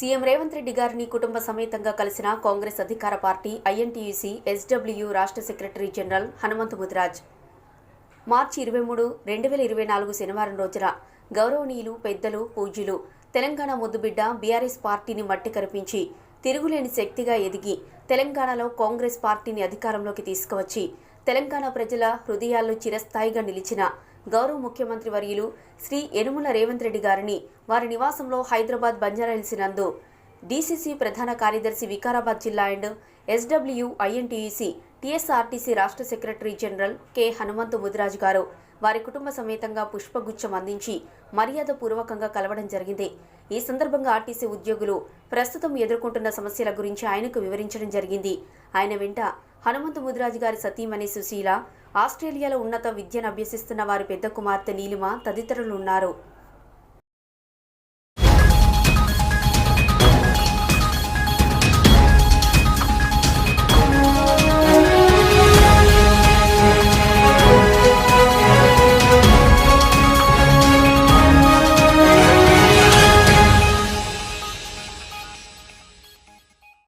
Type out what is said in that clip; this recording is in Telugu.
సీఎం రేవంత్ రెడ్డి గారిని కుటుంబ సమేతంగా కలిసిన కాంగ్రెస్ అధికార పార్టీ ఐఎన్టీయూసీ ఎస్డబ్ల్యూ రాష్ట్ర సెక్రటరీ జనరల్ హనుమంతు ముదిరాజ్. మార్చి 23, 2024 శనివారం రోజున గౌరవనీయులు పెద్దలు పూజ్యులు తెలంగాణ ముద్దుబిడ్డ బీఆర్ఎస్ పార్టీని మట్టి కరిపించి తిరుగులేని శక్తిగా ఎదిగి తెలంగాణలో కాంగ్రెస్ పార్టీని అధికారంలోకి తీసుకువచ్చి తెలంగాణ ప్రజల హృదయాల్లో చిరస్థాయిగా నిలిచిన గౌరవ ముఖ్యమంత్రి వర్యులు శ్రీ యనుమల రేవంత్ రెడ్డి గారిని వారి నివాసంలో హైదరాబాద్ బంజారాహిల్స్ నందు డీసీసీ ప్రధాన కార్యదర్శి వికారాబాద్ జిల్లా అండ్ ఎస్డబ్ల్యూ ఐఎన్టీయూసీ టీఎస్ఆర్టీసీ రాష్ట్ర secretary general K Hanumanthu Mudiraj గారు వారి కుటుంబ సమేతంగా పుష్పగుచ్చం అందించి మర్యాదపూర్వకంగా కలవడం జరిగింది. ఈ సందర్భంగా ఆర్టీసీ ఉద్యోగులు ప్రస్తుతం ఎదుర్కొంటున్న సమస్యల గురించి ఆయనకు వివరించడం జరిగింది. ఆయన వెంట హనుమంతు ముదిరాజ్ గారి సతీమణి సుశీల, ఆస్ట్రేలియాలో ఉన్నత విద్యను అభ్యసిస్తున్న వారి పెద్ద కుమార్తె నీలిమ తదితరులు ఉన్నారు.